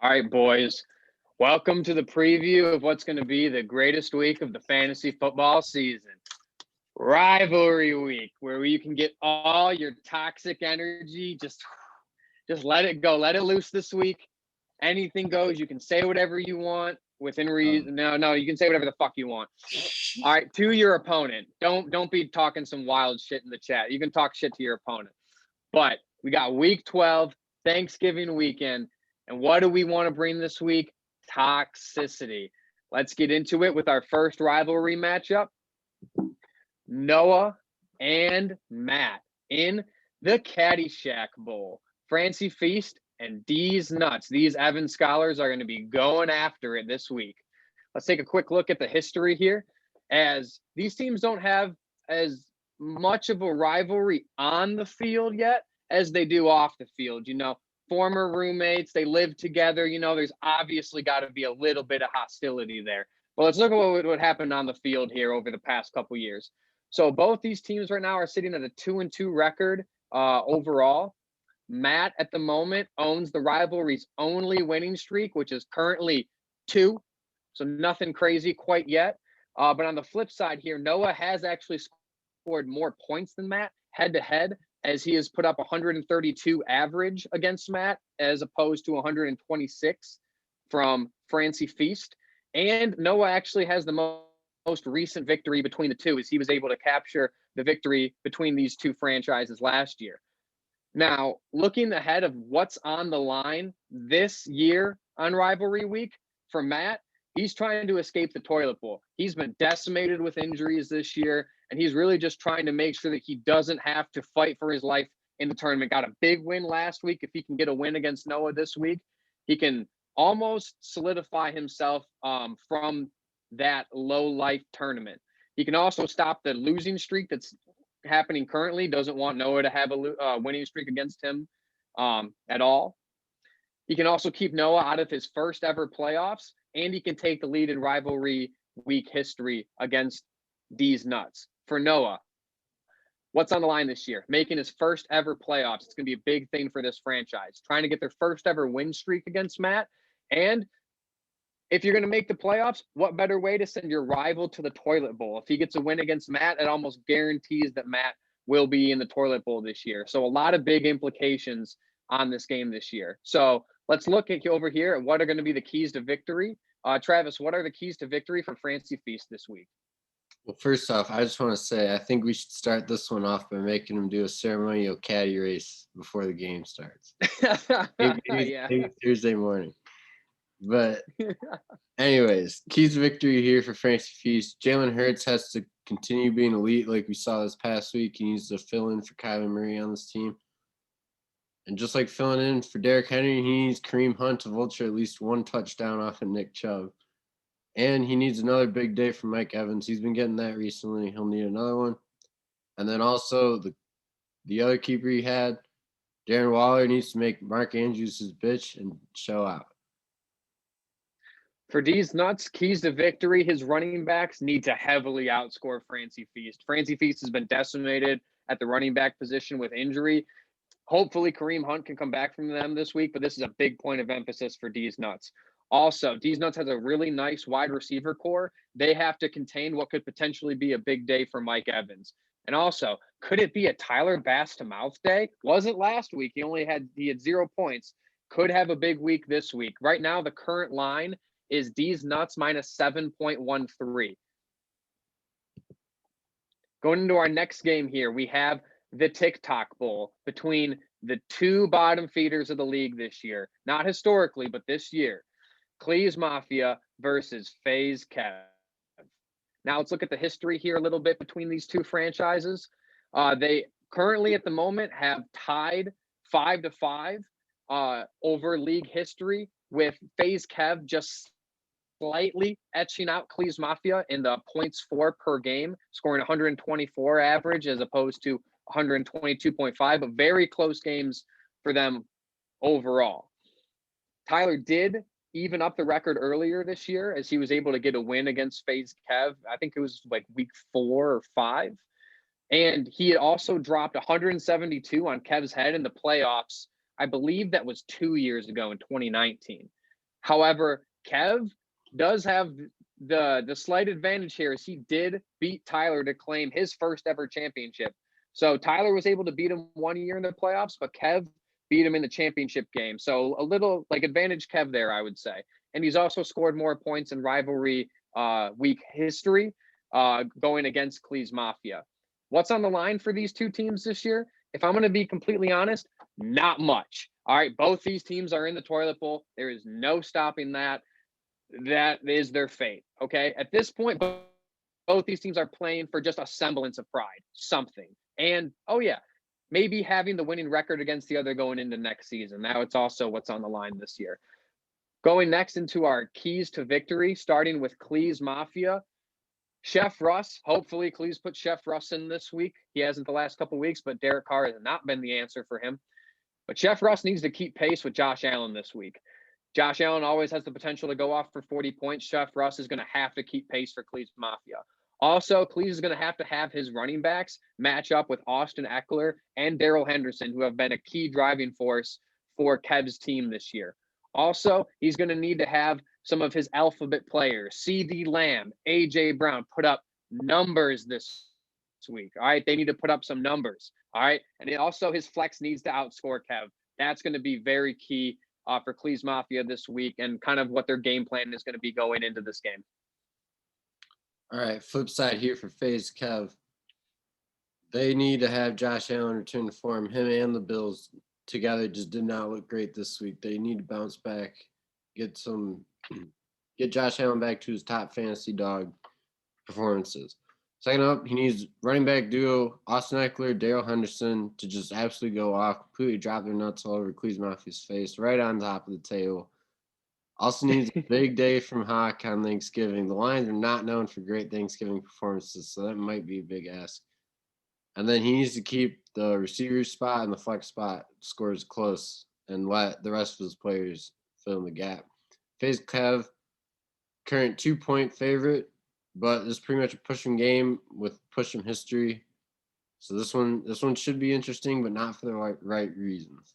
All right, boys. Welcome to the preview of what's going to be the greatest week of the fantasy football season. Rivalry week, where you can get all your toxic energy. Just let it go. Let it loose this week. Anything goes. You can say whatever you want within reason. No, you can say whatever the fuck you want. All right, to your opponent. Don't be talking some wild shit in the chat. You can talk shit to your opponent. But we got week 12, Thanksgiving weekend. And what do we want to bring this week? Toxicity. Let's get into it with our first rivalry matchup. Noah and Matt in the CaddyShack Bowl. Francy Feast and DeezeNuts. These Evan scholars are going to be going after it this week. Let's take a quick look at the history here, as these teams don't have as much of a rivalry on the field yet as they do off the field. You know, former roommates, they live together. You know, there's obviously got to be a little bit of hostility there. But let's look at what happened on the field here over the past couple years. So both these teams right now are sitting at a 2-2 record overall. Matt at the moment owns the rivalry's only winning streak, which is currently 2. So nothing crazy quite yet. But on the flip side here, Noah has actually scored more points than Matt head-to-head, as he has put up 132 average against Matt, as opposed to 126 from Francy Feast. And Noah actually has the most recent victory between the two, as he was able to capture the victory between these two franchises last year. Now, looking ahead of what's on the line this year on Rivalry Week, for Matt, he's trying to escape the toilet bowl. He's been decimated with injuries this year, and he's really just trying to make sure that he doesn't have to fight for his life in the tournament. Got a big win last week. If he can get a win against Noah this week, he can almost solidify himself from that low life tournament. He can also stop the losing streak that's happening currently. Doesn't want Noah to have a winning streak against him at all. He can also keep Noah out of his first ever playoffs, and he can take the lead in rivalry week history against DeezeNuts. For Noah, what's on the line this year? Making his first ever playoffs. It's going to be a big thing for this franchise. Trying to get their first ever win streak against Matt. And if you're going to make the playoffs, what better way to send your rival to the toilet bowl? If he gets a win against Matt, it almost guarantees that Matt will be in the toilet bowl this year. So a lot of big implications on this game this year. So let's look at over here at what are going to be the keys to victory. Travis, what are the keys to victory for Francy Feast this week? Well, first off, I just want to say I think we should start this one off by making him do a ceremonial caddy race before the game starts. maybe Thursday morning. But anyways, keys to victory here for Francy Feast. Jalen Hurts has to continue being elite like we saw this past week. He needs to fill in for Kyler Murray on this team. And just like filling in for Derrick Henry, he needs Kareem Hunt to vulture at least one touchdown off of Nick Chubb. And he needs another big day from Mike Evans. He's been getting that recently. He'll need another one. And then also the other keeper he had, Darren Waller, needs to make Mark Andrews his bitch and show out. For DeezeNuts, keys to victory, his running backs need to heavily outscore Francy Feast. Francy Feast has been decimated at the running back position with injury. Hopefully, Kareem Hunt can come back from them this week, but this is a big point of emphasis for DeezeNuts. Also, DeezeNuts has a really nice wide receiver core. They have to contain what could potentially be a big day for Mike Evans. And also, could it be a Tyler Bass to mouth day? Wasn't last week. He had 0 points. Could have a big week this week. Right now, the current line is DeezeNuts minus 7.13. Going into our next game here, we have the TickTock Bowl between the two bottom feeders of the league this year. Not historically, but this year. Cleas Mafia versus FaZe Kev. Now let's look at the history here a little bit between these two franchises. They currently at the moment have tied 5-5 over league history, with FaZe Kev just slightly etching out Cleas Mafia in the points for per game, scoring 124 average as opposed to 122.5, but very close games for them overall. Tyler did even up the record earlier this year, as he was able to get a win against FaZe Kev. I think it was like week 4 or 5. And he had also dropped 172 on Kev's head in the playoffs. I believe that was 2 years ago in 2019. However, Kev does have the slight advantage here, as he did beat Tyler to claim his first ever championship. So Tyler was able to beat him 1 year in the playoffs, but Kev beat him in the championship game. So a little like advantage Kev there, I would say. And he's also scored more points in rivalry week history going against Cleas Mafia. What's on the line for these two teams this year? If I'm going to be completely honest, not much. All right, both these teams are in the toilet bowl. There is no stopping that. That is their fate, okay? At this point, both these teams are playing for just a semblance of pride, something. And, oh yeah, maybe having the winning record against the other going into next season. Now it's also what's on the line this year. Going next into our keys to victory, starting with Cleas Mafia. Chef Russ, hopefully Cleas put Chef Russ in this week. He hasn't the last couple weeks, but Derek Carr has not been the answer for him. But Chef Russ needs to keep pace with Josh Allen this week. Josh Allen always has the potential to go off for 40 points. Chef Russ is going to have to keep pace for Cleas Mafia. Also, Cleas is going to have his running backs match up with Austin Eckler and Darrell Henderson, who have been a key driving force for Kev's team this year. Also, he's going to need to have some of his alphabet players, CeeDee Lamb, A.J. Brown, put up numbers this week. All right, they need to put up some numbers. All right, and also his flex needs to outscore Kev. That's going to be very key for Cleas Mafia this week, and kind of what their game plan is going to be going into this game. All right, flip side here for FaZe Kev. They need to have Josh Allen return to form. Him and the Bills together just did not look great this week. They need to bounce back, get Josh Allen back to his top fantasy dog performances. Second up, he needs running back duo Austin Eckler, Darrell Henderson to just absolutely go off, completely drop their nuts all over Cleas Mafia's face, right on top of the table. Also needs a big day from Hawk on Thanksgiving. The Lions are not known for great Thanksgiving performances, so that might be a big ask. And then he needs to keep the receiver spot and the flex spot scores close and let the rest of his players fill in the gap. FaZe Kev, current 2-point favorite, but it's pretty much a push-em game with push-em history. So this one should be interesting, but not for the right reasons.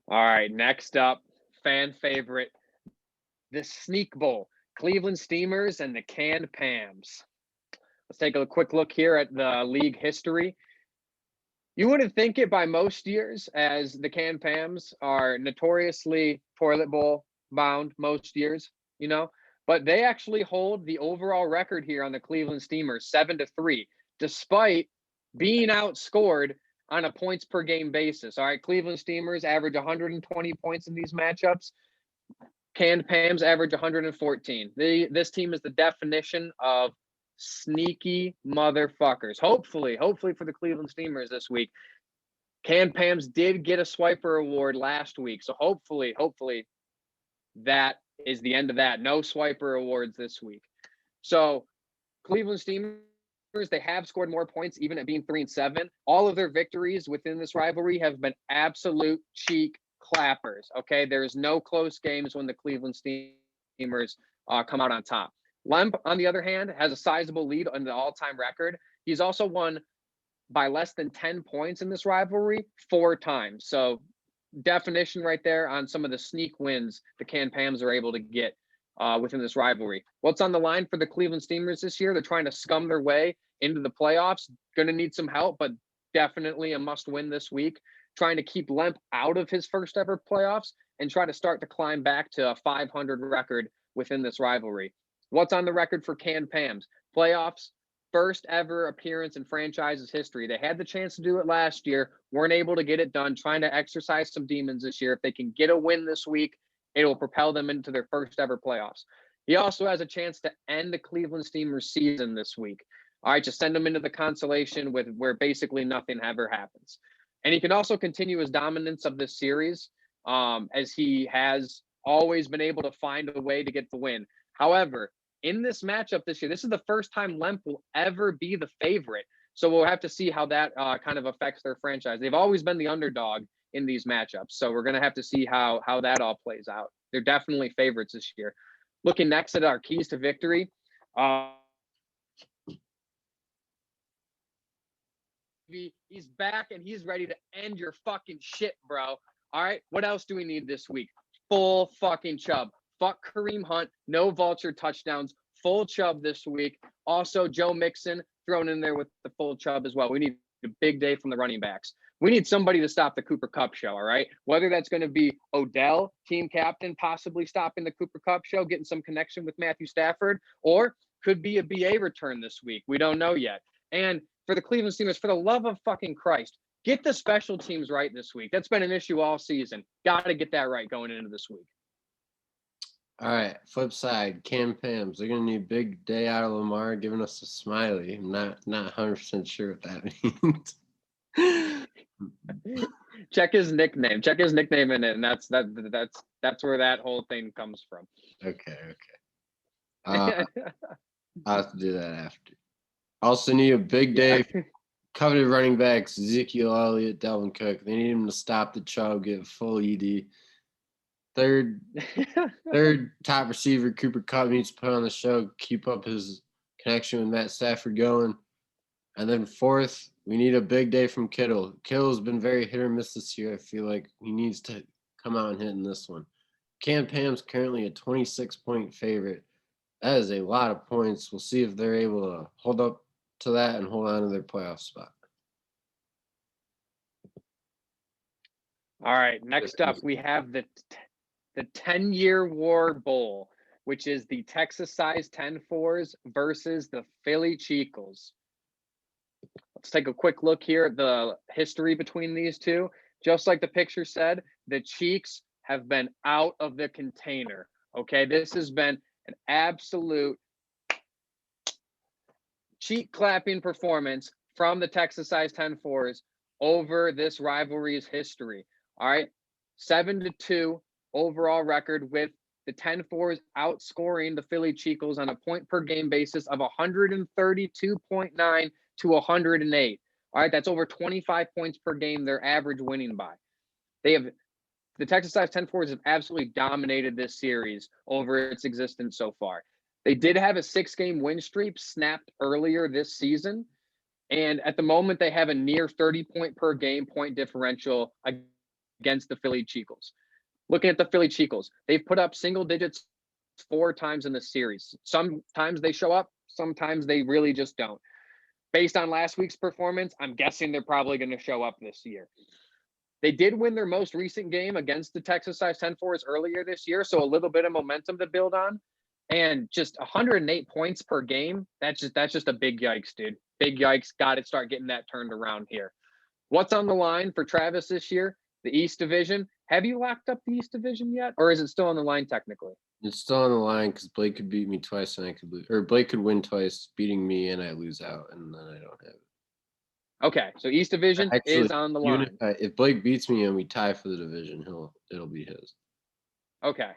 All right, next up, fan favorite, the Sneak Bowl, Cleveland Steamers and the Canned Pams. Let's take a quick look here at the league history. You wouldn't think it by most years, as the Canned Pams are notoriously toilet bowl bound most years, but they actually hold the overall record here on the Cleveland Steamers, 7-3, despite being outscored on a points per game basis. All right, Cleveland Steamers average 120 points in these matchups. Canned Pams average 114. This team is the definition of sneaky motherfuckers. Hopefully for the Cleveland Steamers this week. Canned Pams did get a swiper award last week, so hopefully that is the end of that. No swiper awards this week. So Cleveland Steamers, they have scored more points even at being 3-7. All of their victories within this rivalry have been absolute cheek clappers. Okay, there's no close games when the Cleveland Steamers come out on top. Lemp, on the other hand, has a sizable lead on the all-time record. He's also won by less than 10 points in this rivalry 4 times. So definition right there on some of the sneak wins the Canned Pams are able to get within this rivalry. What's on the line for the Cleveland Steamers this year? They're trying to scum their way into the playoffs. Going to need some help, but definitely a must win this week. Trying to keep Lemp out of his first ever playoffs and try to start to climb back to a 500 record within this rivalry. What's on the record for Canned Pams? Playoffs, first ever appearance in franchise's history. They had the chance to do it last year, weren't able to get it done, trying to exercise some demons this year. If they can get a win this week, it will propel them into their first ever playoffs. He also has a chance to end the Cleveland Steamers season this week. All right, just send them into the consolation with where basically nothing ever happens. And he can also continue his dominance of this series as he has always been able to find a way to get the win. However, in this matchup this year, this is the first time Lemp will ever be the favorite. So we'll have to see how that kind of affects their franchise. They've always been the underdog in these matchups. So we're going to have to see how that all plays out. They're definitely favorites this year. Looking next at our keys to victory. He's back and he's ready to end your fucking shit, bro. All right. What else do we need this week? Full fucking Chubb. Fuck Kareem Hunt. No vulture touchdowns. Full Chubb this week. Also, Joe Mixon thrown in there with the full Chubb as well. We need a big day from the running backs. We need somebody to stop the Cooper Kupp show, all right? Whether that's going to be Odell, team captain, possibly stopping the Cooper Kupp show, getting some connection with Matthew Stafford, or could be a BA return this week. We don't know yet. And for the Cleveland Steelers, for the love of fucking Christ, get the special teams right this week. That's been an issue all season. Got to get that right going into this week. All right, flip side, Pams. They're gonna need a big day out of Lamar, giving us a smiley. I'm not 100% sure what that means. Check his nickname. Check his nickname in it, and that's where that whole thing comes from. Okay. I'll have to do that after. Also need a big day. Coveted running backs, Ezekiel Elliott, Dalvin Cook. They need him to stop the Chubb, get full ED. Third top receiver, Cooper Kupp, needs to put on the show, keep up his connection with Matt Stafford going. And then fourth, we need a big day from Kittle. Kittle's been very hit or miss this year. I feel like he needs to come out and hit in this one. Pam's currently a 26-point favorite. That is a lot of points. We'll see if they're able to hold up to that and hold on to their playoff spot. All right, next up, we have the 10-year war bowl, which is the Texas size 10-4s versus the Philly Cheekles. Let's take a quick look here at the history between these two. Just like the picture said, the Cheeks have been out of the container. Okay, this has been an absolute cheek clapping performance from the Texas size 10-4s over this rivalry's history. All right, 7-2 overall record, with the 10-4s outscoring the Philly Cheekles on a point per game basis of 132.9 to 108. All right, that's over 25 points per game they're average winning by. The Texas size 10-4s have absolutely dominated this series over its existence so far. They did have a 6-game win streak snapped earlier this season, and at the moment they have a near 30-point per game point differential against the Philly Cheekles. Looking at the Philly Cheekles, they've put up single digits 4 times in the series. Sometimes they show up, sometimes they really just don't. Based on last week's performance, I'm guessing they're probably going to show up this year. They did win their most recent game against the Texas size 10-4s earlier this year, so a little bit of momentum to build on. And just 108 points per game, that's just a big yikes, dude. Big yikes. Got to start getting that turned around here. What's on the line for Travis this year? The East Division. Have you locked up the East Division yet, or is it still on the line technically? It's still on the line because Blake could beat me twice and I could lose, or Blake could win twice, beating me, and I lose out, and then I don't have it. Okay, so East Division is on the line. If Blake beats me and we tie for the division, it'll be his. Okay.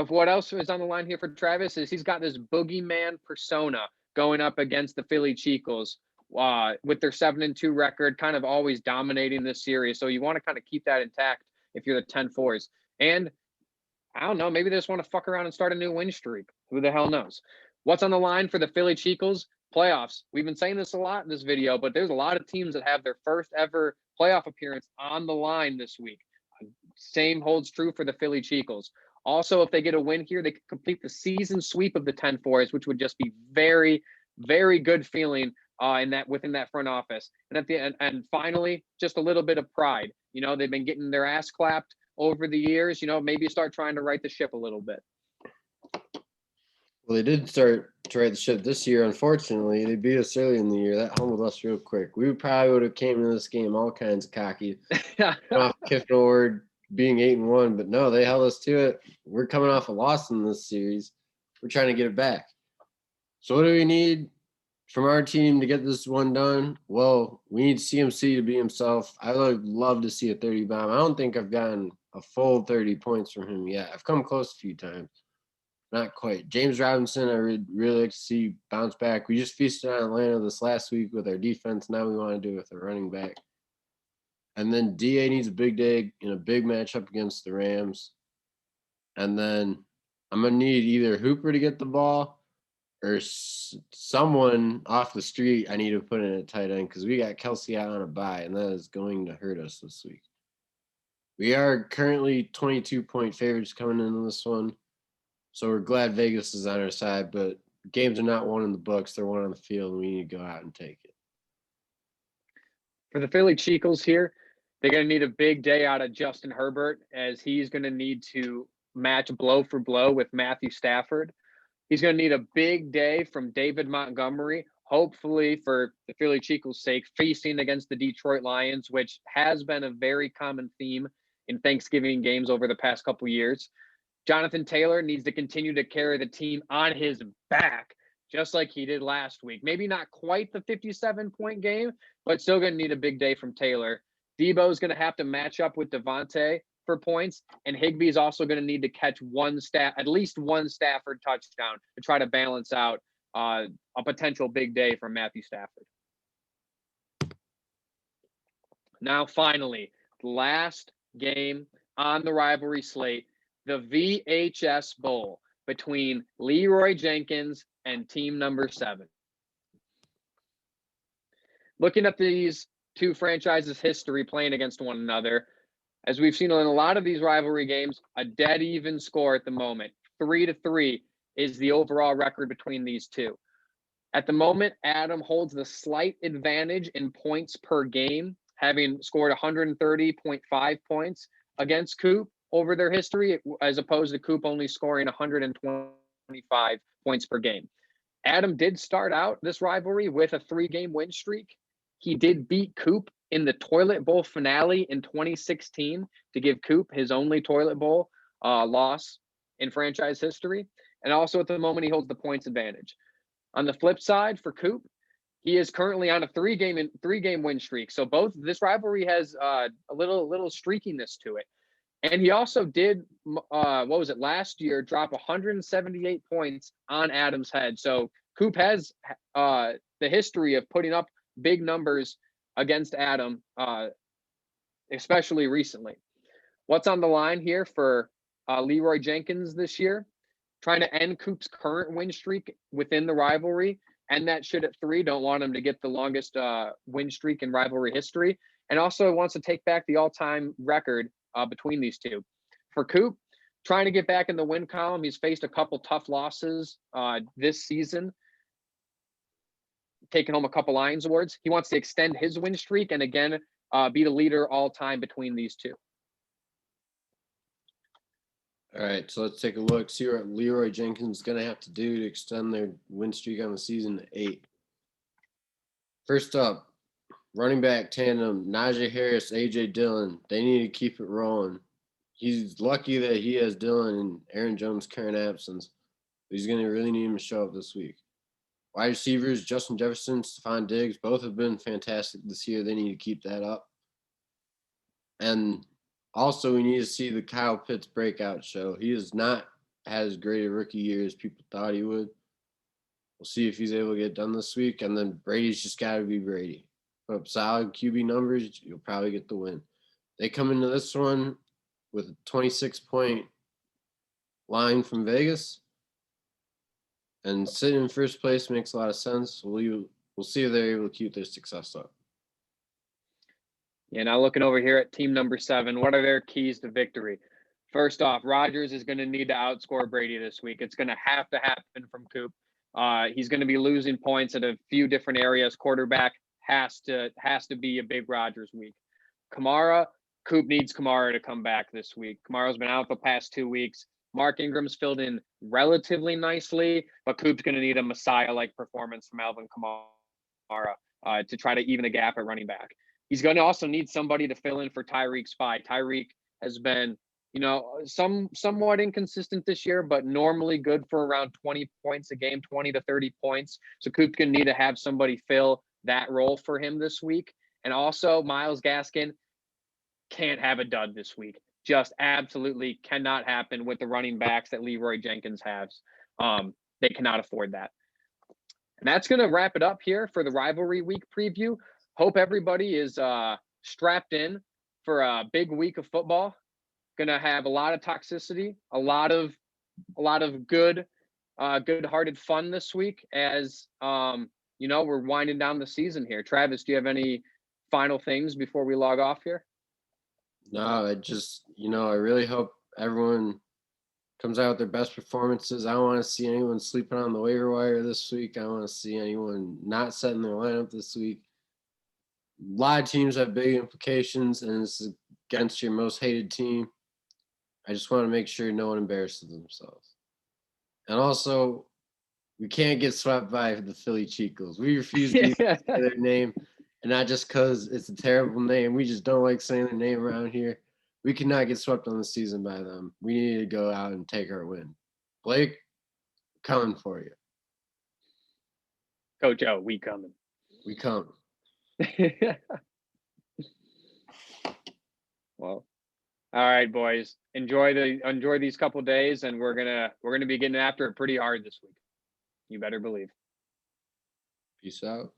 What else is on the line here for Travis is he's got this boogeyman persona going up against the Philly Cheekles with their 7-2 record, kind of always dominating this series. So you want to kind of keep that intact if you're the 10-4s. And I don't know, maybe they just want to fuck around and start a new win streak. Who the hell knows? What's on the line for the Philly Cheekles? Playoffs. We've been saying this a lot in this video, but there's a lot of teams that have their first ever playoff appearance on the line this week. Same holds true for the Philly Cheekles. Also, if they get a win here, they could complete the season sweep of the 10-4s, which would just be very, very good feeling within that front office. And at the end, and finally, just a little bit of pride. You know, they've been getting their ass clapped over the years. You know, maybe start trying to right the ship a little bit. Well, they did start to right the ship this year. Unfortunately, they beat us early in the year. That humbled us real quick. We probably would have came into this game all kinds of cocky. Off Kiffin Award being 8-1, but no, they held us to it. We're coming off a loss in this series. We're trying to get it back. So what do we need from our team to get this one done? Well, we need CMC to be himself. I would love to see a 30 bomb. I don't think I've gotten a full 30 points from him yet. I've come close a few times. Not quite. James Robinson, I would really like to see bounce back. We just feasted on Atlanta this last week with our defense. Now we want to do it with our running back. And then DA needs a big day in a big matchup against the Rams. And then I'm going to need either Hooper to get the ball or someone off the street I need to put in a tight end because we got Kelsey out on a bye, and that is going to hurt us this week. We are currently 22-point favorites coming into this one, so we're glad Vegas is on our side, but games are not won in the books. They're won on the field, and we need to go out and take it. For the Philly Cheekles here, they're going to need a big day out of Justin Herbert, as he's going to need to match blow for blow with Matthew Stafford. He's going to need a big day from David Montgomery, hopefully for the Philly Cheekles' sake, feasting against the Detroit Lions, which has been a very common theme in Thanksgiving games over the past couple years. Jonathan Taylor needs to continue to carry the team on his back, just like he did last week. Maybe not quite the 57-point game, but still going to need a big day from Taylor. Debo's going to have to match up with Devontae for points, and Higbee's also going to need to catch at least one Stafford touchdown to try to balance out a potential big day from Matthew Stafford. Now, finally, last game on the rivalry slate, the VHS Bowl between Leeroy Jenkins and team number 7. Looking at these two franchises' history playing against one another, as we've seen in a lot of these rivalry games, a dead even score at the moment. 3-3 is the overall record between these two. At the moment, Adam holds the slight advantage in points per game, having scored 130.5 points against Coop over their history, as opposed to Coop only scoring 125 points per game. Adam did start out this rivalry with a 3-game win streak. He did beat Coop in the Toilet Bowl finale in 2016 to give Coop his only Toilet Bowl loss in franchise history. And also at the moment, he holds the points advantage. On the flip side for Coop, he is currently on a 3-game win streak. So this rivalry has a little streakiness to it. And he also did, last year, drop 178 points on Adam's head. So Coop has the history of putting up big numbers against Adam, especially recently. What's on the line here for Leeroy Jenkins this year? Trying to end Coop's current win streak within the rivalry, and that shit at 3. Don't want him to get the longest win streak in rivalry history, and also wants to take back the all-time record between these two. For Coop, trying to get back in the win column. He's faced a couple tough losses this season, taking home a couple Lions awards. He wants to extend his win streak and again be the leader all time between these two. All right, so let's take a look, see what Leeroy Jenkins is going to have to do to extend their win streak on the season to 8. First up, running back tandem, Najee Harris, A.J. Dillon. They need to keep it rolling. He's lucky that he has Dillon and Aaron Jones' current absence. But he's going to really need him to show up this week. Wide receivers, Justin Jefferson, Stephon Diggs, both have been fantastic this year. They need to keep that up. And also, we need to see the Kyle Pitts breakout show. He has not had as great a rookie year as people thought he would. We'll see if he's able to get done this week. And then Brady's just got to be Brady. Put up solid QB numbers, you'll probably get the win. They come into this one with a 26-point line from Vegas. And sitting in first place makes a lot of sense. We'll see if they're able to keep their success up. Yeah, now looking over here at team number 7, what are their keys to victory? First off, Rodgers is going to need to outscore Brady this week. It's going to have to happen from Coop. He's going to be losing points at a few different areas. Quarterback has to be a big Rodgers week. Coop needs Kamara to come back this week. Kamara's been out the past 2 weeks. Mark Ingram's filled in relatively nicely, but Coop's going to need a Messiah-like performance from Alvin Kamara to try to even the gap at running back. He's going to also need somebody to fill in for Tyreek's spot. Tyreek has been, somewhat inconsistent this year, but normally good for around 20 points a game, 20 to 30 points. So Coop's going to need to have somebody fill that role for him this week. And also, Myles Gaskin can't have a dud this week. Just absolutely cannot happen with the running backs that Leeroy Jenkins has. They cannot afford that. And that's going to wrap it up here for the rivalry week preview. Hope everybody is strapped in for a big week of football. Going to have a lot of toxicity, a lot of good good-hearted fun this week as we're winding down the season here. Travis, do you have any final things before we log off here? No, I really hope everyone comes out with their best performances. I don't want to see anyone sleeping on the waiver wire this week. I don't want to see anyone not setting their lineup this week. A lot of teams have big implications, and it's against your most hated team. I just want to make sure no one embarrasses themselves. And also, we can't get swept by the Philly Cheekles. We refuse to say their name, and not just because it's a terrible name. We just don't like saying their name around here. We cannot get swept on the season by them. We need to go out and take our win. Blake, coming for you. Coach O, we coming. We coming. Well, all right, boys. Enjoy these couple days, and we're gonna be getting after it pretty hard this week. You better believe. Peace out.